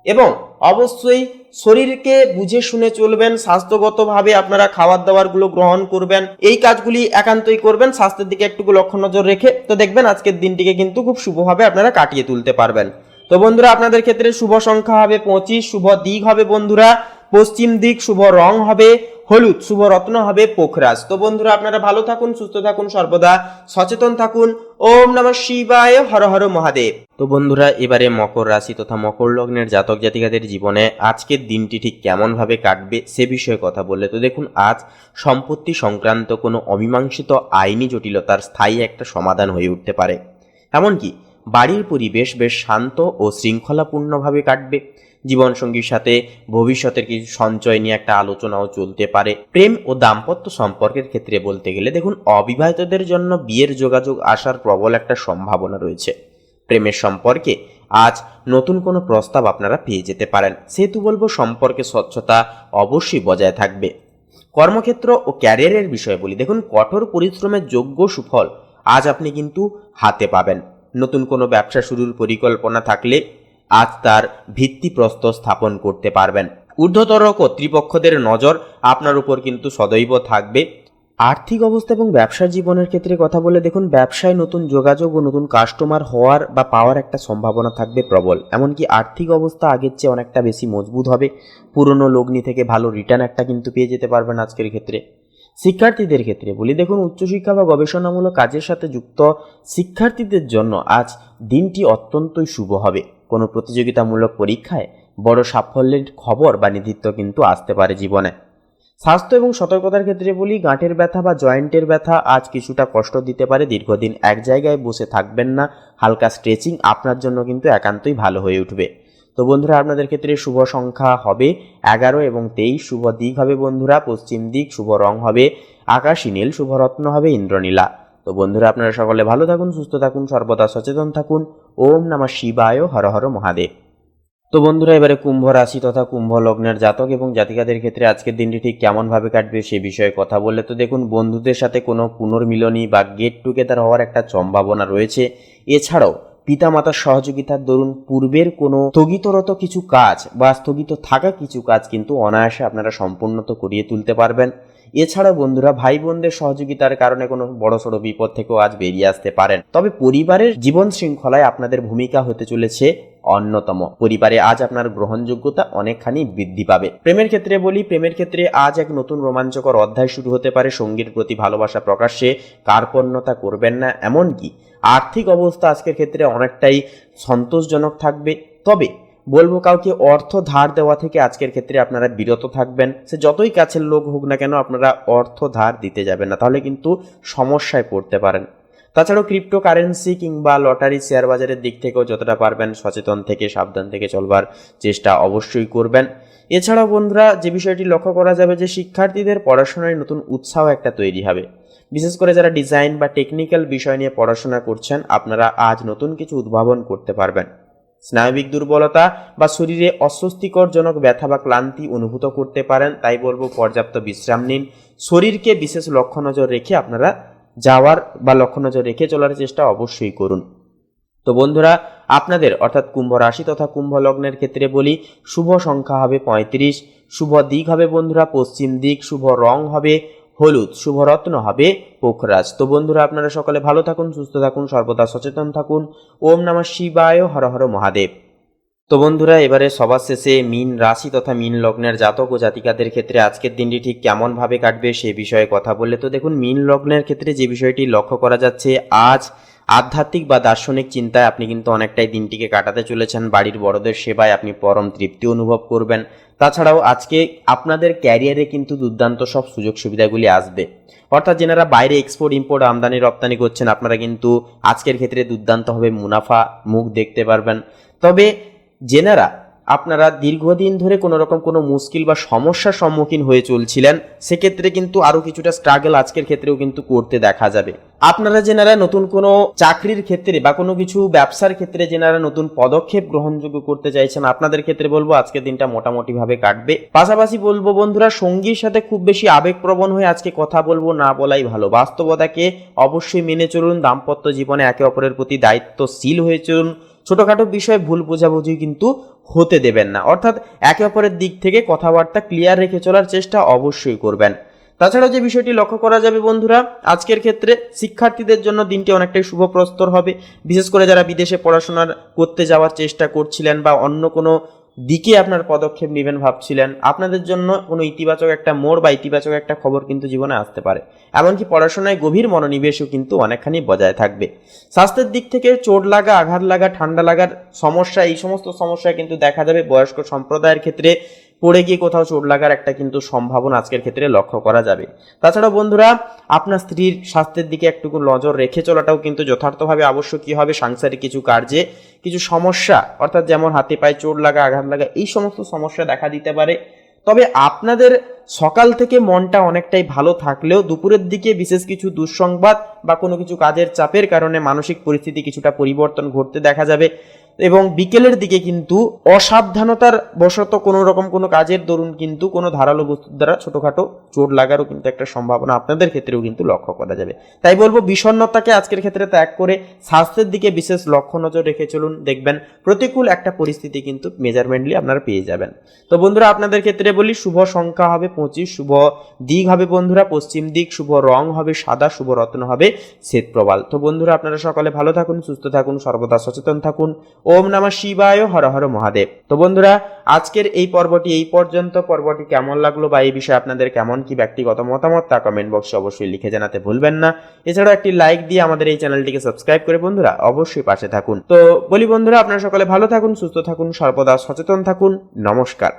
এবং অবশ্যই শরীরকে বুঝে শুনে চলবেন। স্বাস্থ্যগতভাবে আপনারা খাবার দাবারগুলো গ্রহণ করবেন। এই কাজগুলি একান্তই করবেন স্বাস্থ্যের দিকে একটু লক্ষ্য নজর রেখে। তো দেখবেন আজকের দিনটিকে কিন্তু খুব শুভভাবে আপনারা কাটিয়ে তুলতে পারবেন। তো বন্ধুরা, আপনাদের ক্ষেত্রে শুভ সংখ্যা হবে 25, শুভ দিক হবে বন্ধুরা পশ্চিম দিক, শুভ রং হবে হলুদ, শুভ রত্ন হবে পোখরাজ। তো বন্ধুরা, আপনারা ভালো থাকুন, সুস্থ থাকুন, সর্বদা সচেতন থাকুন। ওম নমঃ শিবায়, হর হর মহাদেব। তো বন্ধুরা, এবারে মকর রাশি তথা মকর লগ্নের জাতক জাতিকাদের জীবনে আজকের দিনটি ঠিক কেমন ভাবে কাটবে সে বিষয়ে কথা বললে তো দেখুন, আজ সম্পত্তি সংক্রান্ত কোনো অমীমাংসিত আইনি জটিলতার স্থায়ী একটা সমাধান হয়ে উঠতে পারে। এমনকি বাড়ির পরিবেশ বেশ শান্ত ও শৃঙ্খলাপূর্ণভাবে কাটবে। জীবনসঙ্গীর সাথে ভবিষ্যতের কিছু সঞ্চয় নিয়ে একটা আলোচনাও চলতে পারে। প্রেম ও দাম্পত্য সম্পর্কের ক্ষেত্রে বলতে গেলে দেখুন, অবিবাহিতদের জন্য বিয়ের যোগাযোগ আসার প্রবল একটা সম্ভাবনা রয়েছে। প্রেমের সম্পর্কে আজ নতুন কোনো প্রস্তাব আপনারা পেয়ে যেতে পারেন। সেহেতু বলবো সম্পর্কে স্বচ্ছতা অবশ্যই বজায় থাকবে। কর্মক্ষেত্র ও ক্যারিয়ারের বিষয়ে বলি, দেখুন কঠোর পরিশ্রমের যোগ্য সুফল আজ আপনি কিন্তু হাতে পাবেন। নতুন কোনো ব্যবসা শুরুর পরিকল্পনা থাকলে আজ তার ভিত্তিপ্রস্তর স্থাপন করতে পারবেন। ঊর্ধ্বতর কর্তৃপক্ষদের নজর আপনার উপর কিন্তু সদৈব থাকবে। আর্থিক অবস্থা এবং ব্যবসা জীবনের ক্ষেত্রে কথা বলে দেখুন, ব্যবসায় নতুন যোগাযোগ ও নতুন কাস্টমার হওয়ার বা পাওয়ার একটা সম্ভাবনা থাকবে প্রবল। এমনকি আর্থিক অবস্থা আগের চেয়ে অনেকটা বেশি মজবুত হবে। পুরনো লগ্নি থেকে ভালো রিটার্ন একটা কিন্তু পেয়ে যেতে পারবেন আজকের ক্ষেত্রে। শিক্ষার্থীদের ক্ষেত্রে বলি, দেখুন উচ্চশিক্ষা বা গবেষণামূলক কাজের সাথে যুক্ত শিক্ষার্থীদের জন্য আজ দিনটি অত্যন্তই শুভ হবে। কোনো প্রতিযোগিতামূলক পরীক্ষায় বড় সাফল্যের খবর বা নিধিত্ব কিন্তু আসতে পারে জীবনে। স্বাস্থ্য এবং সতর্কতার ক্ষেত্রে বলি, গাঁটের ব্যথা বা জয়েন্টের ব্যথা আজ কিছুটা কষ্ট দিতে পারে। দীর্ঘদিন এক জায়গায় বসে থাকবেন না, হালকা স্ট্রেচিং আপনার জন্য কিন্তু একান্তই ভালো হয়ে উঠবে। তো বন্ধুরা, আপনাদের ক্ষেত্রে শুভ সংখ্যা হবে 11 এবং 23, শুভ দিক হবে বন্ধুরা পশ্চিম দিক, শুভ রং হবে আকাশী নীল, শুভ রত্ন হবে ইন্দ্রনীলা। তো বন্ধুরা, আপনারা সকলে ভালো থাকুন, সুস্থ থাকুন, সর্বদা সচেতন থাকুন। ওম নমঃ শিবায়, হর হর মহাদেব। তো বন্ধুরা, এবারে কুম্ভ রাশি তথা কুম্ভ লগ্নের জাতক এবং জাতিকাদের ক্ষেত্রে আজকের দিনটি ঠিক কেমন ভাবে কাটবে সে বিষয়ে কথা বললে তো দেখুন, বন্ধুদের সাথে কোনো পুনর্মিলনী বা গেট টুগেদার হওয়ার একটা সম্ভাবনা রয়েছে। এছাড়াও পিতামাতার সহযোগিতার দরুন পূর্বের কোনো স্থগিতরত কিছু কাজ বা স্থগিত থাকা কিছু কাজ কিন্তু অনায়াসে আপনারা সম্পূর্ণত করিয়ে তুলতে পারবেন। এছাড়াও বন্ধুরা, ভাই বোনদের সহযোগিতার কারণে কোনো বড়সড় বিপদ থেকেও আজ বেরিয়ে আসতে পারেন। তবে পরিবারের জীবন শৃঙ্খলায় আপনাদের ভূমিকা হতে চলেছে অন্যতম। পরিবারে আজ আপনার গ্রহণযোগ্যতা অনেকখানি বৃদ্ধি পাবে। প্রেমের ক্ষেত্রে বলি, প্রেমের ক্ষেত্রে আজ এক নতুন রোমাঞ্চকর অধ্যায় শুরু হতে পারে। সঙ্গীর প্রতি ভালোবাসা প্রকাশ্যে কার্পণ্যতা করবেন না। এমনকি আর্থিক অবস্থা আজকের ক্ষেত্রে অনেকটাই সন্তোষজনক থাকবে। তবে বলবো, কাউকে অর্থ ধার দেওয়া থেকে আজকের ক্ষেত্রে আপনারা বিরত থাকবেন। সে যতই কাছের লোক হোক না কেন, আপনারা অর্থ ধার দিতে যাবেন না, তাহলে কিন্তু সমস্যায় পড়তে পারেন। তাছাড়াও ক্রিপ্টো কারেন্সি কিংবা লটারি শেয়ার বাজারের দিক থেকেও যতটা পারবেন সচেতন থেকে সাবধান থেকে চলবার চেষ্টা অবশ্যই করবেন। এছাড়াও বন্ধুরা, যে বিষয়টি লক্ষ্য করা যাবে যে শিক্ষার্থীদের পড়াশোনায় নতুন উৎসাহ একটা তৈরি হবে। বিশেষ করে যারা ডিজাইন বা টেকনিক্যাল বিষয় নিয়ে পড়াশোনা করছেন, আপনারা আজ নতুন কিছু উদ্ভাবন করতে পারবেন। স্নায়বিক দুর্বলতা বা শরীরে অস্বস্তিকরজনক ব্যথা বা ক্লান্তি অনুভূত করতে পারেন। তাই বলবো, পর্যাপ্ত বিশ্রাম নিন। শরীরকে বিশেষ লক্ষ্য নজর রেখে আপনারা যাওয়ার বা লক্ষ্য নজর রেখে চলার চেষ্টা অবশ্যই করুন। তো বন্ধুরা, আপনাদের অর্থাৎ কুম্ভ রাশি তথা কুম্ভ লগ্নের ক্ষেত্রে বলি, শুভ সংখ্যা হবে 35, শুভ দিক হবে বন্ধুরা পশ্চিম দিক, শুভ রং হবে হলুদ, শুভ রত্ন হবে পোখরাজ। তো বন্ধুরা, আপনারা সকলে ভালো থাকুন, সুস্থ থাকুন, সর্বদা সচেতন থাকুন। ওম নমঃ শিবায়, হর হর মহাদেব। তো বন্ধুরা, এবারে সবার শেষে মীন রাশি তথা মীন লগ্নের জাতক ও জাতিকাদের ক্ষেত্রে আজকের দিনটি ঠিক কেমন ভাবে কাটবে সে বিষয়ে কথা বললে তো দেখুন, মীন লগ্নের ক্ষেত্রে যে বিষয়টি লক্ষ্য করা যাচ্ছে, আজ আধ্যাত্মিক বা দার্শনিক চিন্তায় আপনি কিন্তু অনেকটাই দিনটিকে কাটাতে চলেছেন। বাড়ির বড়দের সেবায় আপনি পরম তৃপ্তি অনুভব করবেন। তাছাড়াও আজকে আপনাদের ক্যারিয়ারে কিন্তু দুর্দান্ত সব সুযোগ সুবিধাগুলি আসবে। অর্থাৎ যেনারা বাইরে এক্সপোর্ট ইম্পোর্ট আমদানি রপ্তানি করছেন, আপনারা কিন্তু আজকের ক্ষেত্রে দুর্দান্তভাবে মুনাফা মুখ দেখতে পারবেন। তবে যেনারা আপনারা দীর্ঘদিন ধরে কোনো রকম কোনো মুশকিল বা সমস্যার সম্মুখীন হয়ে চলছিলেন, সেক্ষেত্রে কিন্তু আরও কিছুটা স্ট্রাগল আজকের ক্ষেত্রেও কিন্তু করতে দেখা যাবে। আপনারা যেনারা নতুন কোনো চাকরির ক্ষেত্রে বা কোনো কিছু ব্যবসার ক্ষেত্রে যেনারা নতুন পদক্ষেপ গ্রহণযোগ্য করতে চাইছেন, আপনাদের ক্ষেত্রে বলবো আজকের দিনটা মোটামুটিভাবে কাটবে। পাশাপাশি বলবো বন্ধুরা, সঙ্গীর সাথে খুব বেশি আবেগপ্রবণ হয়ে আজকে কথা বলবো না বলাই ভালো। বাস্তবতাকে অবশ্যই মেনে চলুন। দাম্পত্য জীবনে একে অপরের প্রতি দায়িত্বশীল হয়ে চলুন। ছোটখাটো বিষয়ে ভুল বোঝাবুঝি কিন্তু হতে দেবেন না। অর্থাৎ একে অপরের দিক থেকে কথাবার্তা ক্লিয়ার রেখে চলার চেষ্টা অবশ্যই করবেন। তাছাড়াও যে বিষয়টি লক্ষ্য করা যাবে বন্ধুরা, আজকের ক্ষেত্রে শিক্ষার্থীদের জন্য দিনটি অনেকটাই শুভপ্রস্তর হবে। বিশেষ করে যারা বিদেশে পড়াশোনা করতে যাওয়ার চেষ্টা করছিলেন বা অন্য কোনো দিকে আপনার পদক্ষেপ নেবেন ভাবছিলেন, আপনাদের জন্য কোনো ইতিবাচক একটা মোড় বা ইতিবাচক একটা খবর কিন্তু জীবনে আসতে পারে। এমনকি পড়াশোনায় গভীর মনোনিবেশও কিন্তু অনেকখানি বজায় থাকবে। স্বাস্থ্যের দিক থেকে চোট লাগা, আঘাত লাগা, ঠান্ডা লাগার সমস্যা, এই সমস্ত সমস্যা কিন্তু দেখা যাবে। বয়স্ক সম্প্রদায়ের ক্ষেত্রে পড়ে গিয়ে কোথাও চোট লাগার একটা কিন্তু সম্ভাবনা আজকের ক্ষেত্রে লক্ষ্য করা যাবে। তাছাড়া বন্ধুরা, আপনার স্ত্রীর স্বাস্থ্যের দিকে একটু নজর রেখে চলাটাও কিন্তু যথার্থভাবে আবশ্যকীয় হবে। সাংসারিক কিছু কার্যে কিছু সমস্যা, অর্থাৎ যেমন হাতে পায়ে চোট লাগা, আঘাত লাগা, এই সমস্ত সমস্যা দেখা দিতে পারে। তবে আপনাদের সকাল থেকে মনটা অনেকটাই ভালো থাকলেও দুপুরের দিকে বিশেষ কিছু দুঃসংবাদ বা কোনো কিছু কাজের চাপের কারণে মানসিক পরিস্থিতি কিছুটা পরিবর্তন ঘটতে দেখা যাবে। এবং বিকেলের দিকে কিন্তু অসাবধানতার বশত কোনো রকম কোনো কাজের দরুন কিন্তু কোনো ধারালো বস্তুর দ্বারা ছোটোখাটো চোট লাগারও কিন্তু একটা সম্ভাবনা আপনাদের ক্ষেত্রেও কিন্তু লক্ষ্য করা যাবে। তাই বলবো, বিষণ্ণতাকে আজকের ক্ষেত্রে ত্যাগ করে স্বাস্থ্যের দিকে বিশেষ লক্ষ্য নজর রেখে চলুন। দেখবেন প্রতিকূল একটা পরিস্থিতি কিন্তু মেজারমেন্টলি আপনারা পেয়ে যাবেন। তো বন্ধুরা, আপনাদের ক্ষেত্রে বলি, শুভ সংখ্যা হবে 25, শুভ দিক হবে বন্ধুরা পশ্চিম দিক, শুভ রং হবে সাদা, শুভ রত্ন হবে শ্বেতপ্রবাল। তো বন্ধুরা, আপনারা সকালে ভালো থাকুন, সুস্থ থাকুন, সর্বদা সচেতন থাকুন। ওম নমঃ শিবায়, হর হর মহাদেব। তো বন্ধুরা, আজকের এই পর্বটি এই পর্যন্ত। পর্বটি কেমন লাগলো বা এই বিষয়ে আপনাদের কেমন কি ব্যক্তিগত মতামত তা কমেন্ট বক্সে অবশ্যই লিখে জানাতে ভুলবেন না। এছাড়াও একটি লাইক দিয়ে আমাদের এই চ্যানেলটিকে সাবস্ক্রাইব করে বন্ধুরা অবশ্যই পাশে থাকুন। তো বলি বন্ধুরা, আপনারা সকলে ভালো থাকুন, সুস্থ থাকুন, সর্বদা সচেতন থাকুন। নমস্কার।